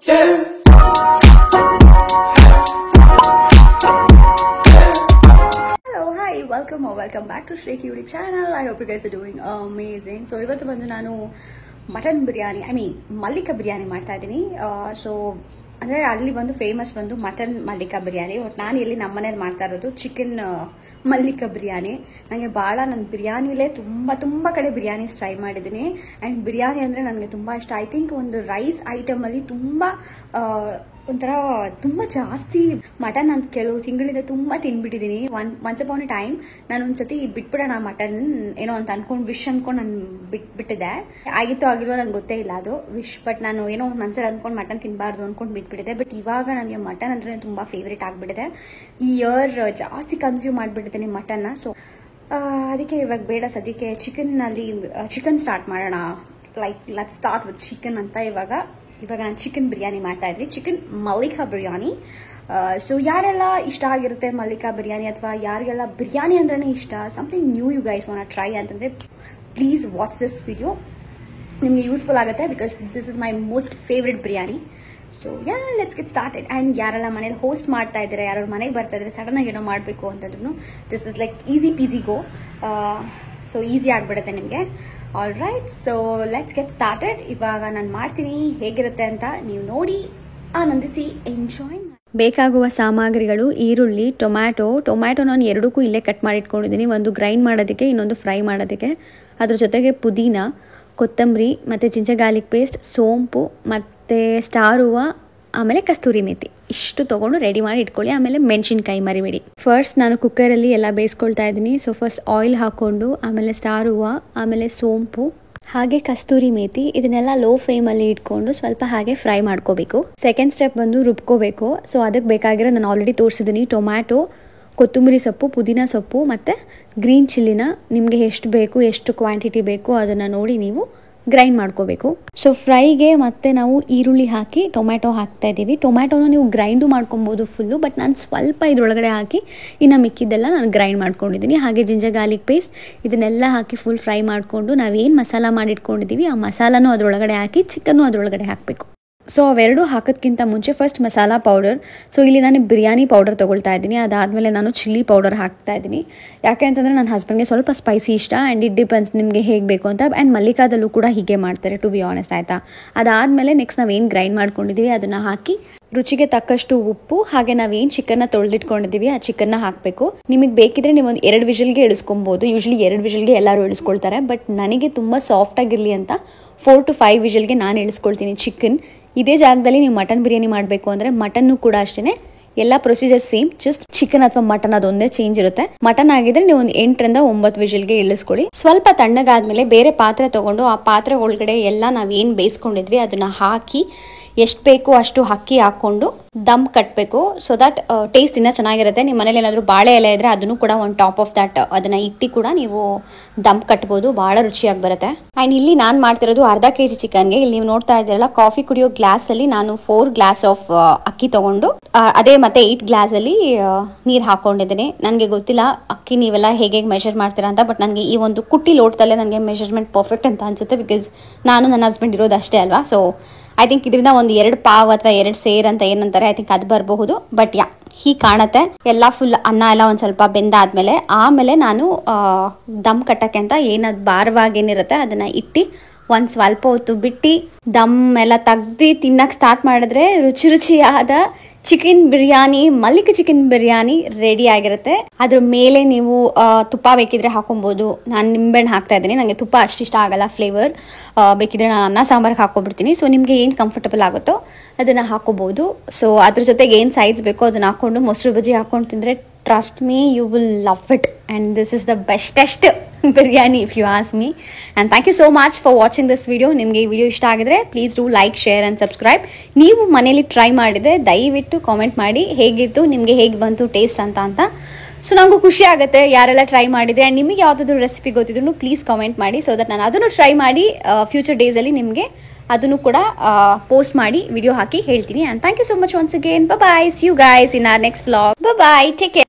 Hello, hi, welcome back to Shrek YouTube channel. I hope you guys are doing amazing. So ಇವತ್ತು ಬಂದು ನಾನು mutton biryani Mallika biryani ಮಾಡ್ತಾ ಇದ್ದೀನಿ. So ಅಂದ್ರೆ ಅಲ್ಲಿ ಬಂದು ಫೇಮಸ್ ಬಂದು ಮಟನ್ ಮಲ್ಲಿಕಾ ಬಿರಿಯಾನಿ. ನಾನು ಇಲ್ಲಿ ನಮ್ಮನೇಲಿ ಮಾಡ್ತಾ ಇರೋದು ಚಿಕನ್ ಮಲ್ಲಿಕಾ ಬಿರಿಯಾನಿ. ನನಗೆ ನನ್ನ ಬಿರಿಯಾನಿಲೇ ತುಂಬಾ ಕಡೆ ಬಿರಿಯಾನೀಸ್ ಟ್ರೈ ಮಾಡಿದ್ದೀನಿ. ಅಂಡ್ ಬಿರಿಯಾನಿ ಅಂದ್ರೆ ನನಗೆ ತುಂಬಾ ಇಷ್ಟ. ಐ ಥಿಂಕ್ ಒಂದು ರೈಸ್ ಐಟಮ್ ಅಲ್ಲಿ ಒಂಥರ ತುಂಬಾ ಜಾಸ್ತಿ ಮಟನ್ ಅಂತ ಕೆಲವು ತಿಂಗಳಿಂದ ತುಂಬಾ ತಿನ್ಬಿಟ್ಟಿದ್ದೀನಿ. ಒನ್ಸ್ ಅಪಾನ್ ಎ ಟೈಮ್ ನಾನು ಒಂದ್ಸತಿ ಬಿಟ್ಬಿಡೋಣ ಮಟನ್ ಏನೋ ಅಂತ ಅನ್ಕೊಂಡು ವಿಶ್ ಅನ್ಕೊಂಡು ನಾನು ಬಿಟ್ಟಿದ್ದೆ. ಆಗಿತ್ತು ಆಗಿಲ್ವೋ ನಂಗೆ ಗೊತ್ತೇ ಇಲ್ಲ ಅದು ವಿಶ್. ಬಟ್ ನಾನು ಏನೋ ಮನ್ಸಲ್ಲಿ ಅನ್ಕೊಂಡು ಮಟನ್ ತಿನ್ಬಾರ್ದು ಅನ್ಕೊಂಡು ಬಿಟ್ಬಿಟ್ಟಿದೆ. ಬಟ್ ಇವಾಗ ನನಗೆ ಮಟನ್ ಅಂದ್ರೆ ತುಂಬಾ ಫೇವ್ರೇಟ್ ಆಗ್ಬಿಟ್ಟಿದೆ. ಈ ಇಯರ್ ಜಾಸ್ತಿ ಕನ್ಸ್ಯೂಮ್ ಮಾಡ್ಬಿಟ್ಟಿದ್ದೀನಿ ಮಟನ್. ಸೊ ಅದಕ್ಕೆ ಇವಾಗ ಬೇಡ ಸದ್ಯಕ್ಕೆ ಚಿಕನ್ ಸ್ಟಾರ್ಟ್ ಮಾಡೋಣ. ಲೆಟ್ಸ್ ಸ್ಟಾರ್ಟ್ ವಿತ್ ಚಿಕನ್ ಅಂತ ಇವಾಗ ನಾನು ಚಿಕನ್ ಬಿರಿಯಾನಿ ಮಾಡ್ತಾ ಇದ್ವಿ, ಚಿಕನ್ ಮಲ್ಲಿಕಾ ಬಿರಿಯಾನಿ. ಸೊ ಯಾರೆಲ್ಲ ಇಷ್ಟ ಆಗಿರುತ್ತೆ ಮಲ್ಲಿಕಾ ಬಿರಿಯಾನಿ, ಅಥವಾ ಯಾರಿಗೆಲ್ಲ ಬಿರಿಯಾನಿ ಅಂದ್ರೆ ಇಷ್ಟ, something new you guys want to try ಅಂತಂದ್ರೆ ಪ್ಲೀಸ್ ವಾಚ್ ದಿಸ್ ವಿಡಿಯೋ. ನಿಮಗೆ ಯೂಸ್ಫುಲ್ ಆಗುತ್ತೆ because this is my most favourite biryani. So let's get started. And ಯಾರೆಲ್ಲ ಮನೇಲಿ ಹೋಸ್ಟ್ ಮಾಡ್ತಾ ಇದ್ದಾರೆ, ಯಾರು ಮನೆಗೆ ಬರ್ತಾ ಇದ್ದಾರೆ, ಸಡನ್ ಆಗಿ ಏನೋ ಮಾಡಬೇಕು ಅಂತಂದ್ರೂ this is like easy peasy go. So easy ಆಗ್ಬಿಡುತ್ತೆ ನಿಮಗೆ. All right, so let's get started. ಇವಾಗ ನಾನು ಮಾಡ್ತೀನಿ, ಹೇಗಿರುತ್ತೆ ಅಂತ ನೀವು ನೋಡಿ ಆನಂದಿಸಿ ಎಂಜಾಯ್. ಬೇಕಾಗುವ ಸಾಮಗ್ರಿಗಳು: ಈರುಳ್ಳಿ, ಟೊಮ್ಯಾಟೊ ನಾನು ಎರಡಕ್ಕೂ ಇಲ್ಲೇ ಕಟ್ ಮಾಡಿ ಇಟ್ಕೊಂಡಿದ್ದೀನಿ. ಒಂದು ಗ್ರೈಂಡ್ ಮಾಡೋದಕ್ಕೆ, ಇನ್ನೊಂದು ಫ್ರೈ ಮಾಡೋದಕ್ಕೆ. ಅದ್ರ ಜೊತೆಗೆ ಪುದೀನ, ಕೊತ್ತಂಬರಿ ಮತ್ತು ಜಿಂಜರ್ ಗಾರ್ಲಿಕ್ ಪೇಸ್ಟ್, ಸೋಂಪು ಮತ್ತು ಸ್ಟಾರ್ ಹೂವು, ಆಮೇಲೆ ಕಸ್ತೂರಿ ಮೇಥಿ. ಇಷ್ಟು ತೊಗೊಂಡು ರೆಡಿ ಮಾಡಿ ಇಟ್ಕೊಳ್ಳಿ. ಆಮೇಲೆ ಮೆಣಸಿನ್ಕಾಯಿ ಮರಿಬೇಡಿ. ಫಸ್ಟ್ ನಾನು ಕುಕ್ಕರಲ್ಲಿ ಎಲ್ಲ ಬೇಯಿಸ್ಕೊಳ್ತಾ ಇದ್ದೀನಿ. ಸೊ ಫಸ್ಟ್ ಆಯಿಲ್ ಹಾಕ್ಕೊಂಡು, ಆಮೇಲೆ ಸ್ಟಾರ್ ಹೂವು, ಆಮೇಲೆ ಸೋಂಪು, ಹಾಗೆ ಕಸ್ತೂರಿ ಮೇಥಿ, ಇದನ್ನೆಲ್ಲ ಲೋ ಫ್ಲೇಮಲ್ಲಿ ಇಟ್ಕೊಂಡು ಸ್ವಲ್ಪ ಹಾಗೆ ಫ್ರೈ ಮಾಡ್ಕೋಬೇಕು. ಸೆಕೆಂಡ್ ಸ್ಟೆಪ್ ಬಂದು ರುಬ್ಕೋಬೇಕು. ಸೊ ಅದಕ್ಕೆ ಬೇಕಾಗಿರೋ ನಾನು ಆಲ್ರೆಡಿ ತೋರಿಸಿದ್ದೀನಿ. ಟೊಮ್ಯಾಟೊ, ಕೊತ್ತಂಬರಿ ಸೊಪ್ಪು, ಪುದೀನ ಸೊಪ್ಪು ಮತ್ತು ಗ್ರೀನ್ ಚಿಲ್ಲಿನ ನಿಮಗೆ ಎಷ್ಟು ಬೇಕು, ಎಷ್ಟು ಕ್ವಾಂಟಿಟಿ ಬೇಕು ಅದನ್ನು ನೋಡಿ ನೀವು ಗ್ರೈಂಡ್ ಮಾಡ್ಕೋಬೇಕು. ಸೊ ಫ್ರೈಗೆ ಮತ್ತೆ ನಾವು ಈರುಳ್ಳಿ ಹಾಕಿ ಟೊಮ್ಯಾಟೊ ಹಾಕ್ತಾ ಇದ್ದೀವಿ. ಟೊಮ್ಯಾಟೊನ ನೀವು ಗ್ರೈಂಡು ಮಾಡ್ಕೊಬೋದು ಫುಲ್ಲು, ಬಟ್ ನಾನು ಸ್ವಲ್ಪ ಇದ್ರೊಳಗಡೆ ಹಾಕಿ ಇನ್ನು ಮಿಕ್ಕಿದ್ದೆಲ್ಲ ನಾನು ಗ್ರೈಂಡ್ ಮಾಡ್ಕೊಂಡಿದ್ದೀನಿ. ಹಾಗೆ ಜಿಂಜರ್ ಗಾರ್ಲಿಕ್ ಪೇಸ್ಟ್ ಇದನ್ನೆಲ್ಲ ಹಾಕಿ ಫುಲ್ ಫ್ರೈ ಮಾಡಿಕೊಂಡು ನಾವೇನು ಮಸಾಲ ಮಾಡಿಟ್ಕೊಂಡಿದ್ದೀವಿ ಆ ಮಸಾಲನೂ ಅದರೊಳಗಡೆ ಹಾಕಿ ಚಿಕನ್ನು ಅದರೊಳಗಡೆ ಹಾಕಬೇಕು. ಸೊ ಅವೆರಡು ಹಾಕೋದಕ್ಕಿಂತ ಮುಂಚೆ ಫಸ್ಟ್ ಮಸಾಲ ಪೌಡರ್. ಸೊ ಇಲ್ಲಿ ನಾನು ಬಿರಿಯಾನಿ ಪೌಡರ್ ತೊಗೊಳ್ತಾ ಇದ್ದೀನಿ. ಅದಾದಮೇಲೆ ನಾನು ಚಿಲ್ಲಿ ಪೌಡರ್ ಹಾಕ್ತಾ ಇದ್ದೀನಿ. ಯಾಕೆ ಅಂತಂದರೆ ನನ್ನ ಹಸ್ಬೆಂಡ್ಗೆ ಸ್ವಲ್ಪ ಸ್ಪೈಸಿ ಇಷ್ಟ. ಆ್ಯಂಡ್ ಇಟ್ ಡಿಪೆಂಡ್ಸ್ ನಿಮಗೆ ಹೇಗೆ ಬೇಕು ಅಂತ. ಆ್ಯಂಡ್ ಮಲ್ಲಿಕಾದಲ್ಲೂ ಕೂಡ ಹೀಗೆ ಮಾಡ್ತಾರೆ, ಟು ಬಿ ಆನೆಸ್ಟ್, ಆಯಿತಾ. ಅದಾದಮೇಲೆ ನೆಕ್ಸ್ಟ್ ನಾವೇನು ಗ್ರೈಂಡ್ ಮಾಡ್ಕೊಂಡಿದ್ದೀವಿ ಅದನ್ನು ಹಾಕಿ ರುಚಿಗೆ ತಕ್ಕಷ್ಟು ಉಪ್ಪು, ಹಾಗೆ ನಾವೇನು ಚಿಕನ್ನ ತೊಳೆದಿಟ್ಕೊಂಡಿದ್ದೀವಿ ಆ ಚಿಕನ್ನ ಹಾಕಬೇಕು. ನಿಮಗೆ ಬೇಕಿದ್ರೆ ನೀವು ಒಂದು 2 ವಿಷಲ್ಗೆ ಇಳಿಸ್ಕೊಬೋದು. ಯೂಶ್ವಲಿ 2 ವಿಷಲ್ಗೆ ಎಲ್ಲರೂ ಇಳಿಸ್ಕೊಳ್ತಾರೆ. ಬಟ್ ನನಗೆ ತುಂಬ ಸಾಫ್ಟಾಗಿರಲಿ ಅಂತ 4 to 5 ವಿಷಲ್ಗೆ ನಾನು ಇಳಿಸ್ಕೊಳ್ತೀನಿ ಚಿಕನ್. ಇದೇ ಜಾಗದಲ್ಲಿ ನೀವು ಮಟನ್ ಬಿರಿಯಾನಿ ಮಾಡಬೇಕು ಅಂದರೆ ಮಟನ್ನು ಕೂಡ ಅಷ್ಟೇ, ಎಲ್ಲ ಪ್ರೊಸೀಜರ್ ಸೇಮ್, ಜಸ್ಟ್ ಚಿಕನ್ ಅಥವಾ ಮಟನ್ ಅದೊಂದೇ ಚೇಂಜ್ ಇರುತ್ತೆ. ಮಟನ್ ಆಗಿದ್ರೆ ನೀವು ಒಂದು 8 ರಿಂದ 9 ವಿಷಲ್ಗೆ ಇಳಿಸ್ಕೊಳ್ಳಿ. ಸ್ವಲ್ಪ ತಣ್ಣಗಾದ್ಮೇಲೆ ಬೇರೆ ಪಾತ್ರೆ ತಗೊಂಡು ಆ ಪಾತ್ರೆ ಒಳಗಡೆ ಎಲ್ಲ ನಾವೇನು ಬೇಯಿಸ್ಕೊಂಡಿದ್ವಿ ಅದನ್ನ ಹಾಕಿ ಎಷ್ಟು ಬೇಕು ಅಷ್ಟು ಅಕ್ಕಿ ಹಾಕ್ಕೊಂಡು ದಮ್ ಕಟ್ಟಬೇಕು. ಸೊ ದಟ್ ಟೇಸ್ಟ್ ಇನ್ನೂ ಚೆನ್ನಾಗಿರುತ್ತೆ. ನಿಮ್ಮ ಮನೇಲಿ ಏನಾದರೂ ಬಾಳೆ ಎಲೆ ಇದ್ದರೆ ಅದನ್ನು ಕೂಡ ಒಂದು ಟಾಪ್ ಆಫ್ ದಟ್ ಅದನ್ನು ಇಟ್ಟು ಕೂಡ ನೀವು ದಮ್ ಕಟ್ಬೋದು, ಭಾಳ ರುಚಿಯಾಗಿ ಬರುತ್ತೆ. ಆ್ಯಂಡ್ ಇಲ್ಲಿ ನಾನು ಮಾಡ್ತಿರೋದು ಅರ್ಧ kg ಚಿಕನ್ಗೆ. ಇಲ್ಲಿ ನೀವು ನೋಡ್ತಾ ಇದ್ದೀರಲ್ಲ, ಕಾಫಿ ಕುಡಿಯೋ ಗ್ಲಾಸಲ್ಲಿ ನಾನು 4 ಗ್ಲಾಸ್ ಆಫ್ ಅಕ್ಕಿ ತೊಗೊಂಡು ಅದೇ ಮತ್ತೆ 8 ಗ್ಲಾಸಲ್ಲಿ ನೀರು ಹಾಕ್ಕೊಂಡಿದ್ದೀನಿ. ನನಗೆ ಗೊತ್ತಿಲ್ಲ ಅಕ್ಕಿ ನೀವೆಲ್ಲ ಹೇಗೆ ಮೆಷರ್ ಮಾಡ್ತೀರಾ ಅಂತ, ಬಟ್ ನನಗೆ ಈ ಒಂದು ಕುಟ್ಟಿ ಲೋಟದಲ್ಲೇ ನನಗೆ ಮೆಷರ್ಮೆಂಟ್ ಪರ್ಫೆಕ್ಟ್ ಅಂತ ಅನ್ಸುತ್ತೆ. ಬಿಕಾಸ್ ನಾನು ನನ್ನ ಹಸ್ಬೆಂಡ್ ಇರೋದು ಅಷ್ಟೇ ಅಲ್ವಾ. ಸೊ ಐ ಥಿಂಕ್ ಇದರಿಂದ ಒಂದು 2 ಪಾವ್ ಅಥವಾ 2 ಸೇರ್ ಅಂತ ಏನಂತಾರೆ, ಐ ಥಿಂಕ್ ಅದು ಬರಬಹುದು. ಬಟ್ ಹೀಗೆ ಕಾಣುತ್ತೆ. ಎಲ್ಲ ಫುಲ್ ಅನ್ನ ಎಲ್ಲ ಒಂದು ಸ್ವಲ್ಪ ಬೆಂದಾದ್ಮೇಲೆ ಆಮೇಲೆ ನಾನು ದಮ್ ಕಟ್ಟಕ್ಕೆ ಅಂತ ಏನದು ಭಾರವಾಗಿ ಏನಿರುತ್ತೆ ಅದನ್ನು ಇಟ್ಟು ಒಂದು ಸ್ವಲ್ಪ ಹೊತ್ತು ಬಿಟ್ಟು ದಮ್ ಎಲ್ಲ ತೆಗ್ದು ತಿನ್ನಕ್ಕೆ ಸ್ಟಾರ್ಟ್ ಮಾಡಿದ್ರೆ ರುಚಿಯಾದ chicken biryani, Mallika chicken biryani ready ಆಗಿರುತ್ತೆ. ಅದ್ರ ಮೇಲೆ ನೀವು ತುಪ್ಪ ಬೇಕಿದ್ರೆ ಹಾಕೊಬೋದು. ನಾನು ನಿಂಬೆಹಣ್ಣು ಹಾಕ್ತಾ ಇದ್ದೀನಿ, ನನಗೆ ತುಪ್ಪ ಅಷ್ಟಿಷ್ಟ ಆಗಲ್ಲ ಫ್ಲೇವರ್. ಬೇಕಿದ್ರೆ ನಾನು ಅನ್ನ ಸಾಂಬಾರಿಗೆ ಹಾಕ್ಕೊಬಿಡ್ತೀನಿ. ಸೊ ನಿಮಗೆ ಏನು ಕಂಫರ್ಟಬಲ್ ಆಗುತ್ತೋ ಅದನ್ನು ಹಾಕೋಬೋದು. ಸೊ ಅದ್ರ ಜೊತೆಗೆ ಏನು ಸೈಡ್ಸ್ ಬೇಕೋ ಅದನ್ನು ಹಾಕ್ಕೊಂಡು ಮೊಸರು ಬಜ್ಜಿ ಹಾಕ್ಕೊಂಡು ತಿಂದರೆ trust me, you will love it. And this is the bestest biryani if you ask me. And thank you so much for watching this video. ನಿಮಗೆ ಈ ವಿಡಿಯೋ ಇಷ್ಟ ಆಗಿದ್ರೆ please do like, share and subscribe. ನೀವು ಮನೇಲಿ try ಮಾಡಿದ್ರೆ ದಯವಿಟ್ಟು comment ಮಾಡಿ ಹೇಗಿತ್ತು, ನಿಮಗೆ ಹೇಗೆ ಬಂತು ಟೇಸ್ಟ್ ಅಂತ. ಸೊ ನನಗೂ ಖುಷಿ ಆಗುತ್ತೆ ಯಾರೆಲ್ಲ ಟ್ರೈ ಮಾಡಿದೆ. ಆ್ಯಂಡ್ ನಿಮಗೆ ಯಾವುದಾದ್ರೂ ರೆಸಿಪಿ ಗೊತ್ತಿದ್ರು ಪ್ಲೀಸ್ ಕಾಮೆಂಟ್ ಮಾಡಿ, ಸೊ ದಟ್ ನಾನು ಅದನ್ನು ಟ್ರೈ ಮಾಡಿ ಫ್ಯೂಚರ್ ಡೇಸಲ್ಲಿ ನಿಮಗೆ ಅದನ್ನು ಕೂಡ ಪೋಸ್ಟ್ ಮಾಡಿ ವಿಡಿಯೋ ಹಾಕಿ ಹೇಳ್ತೀನಿ. And thank you so much once again. Bye, see you guys in our next vlog. Bye, take care.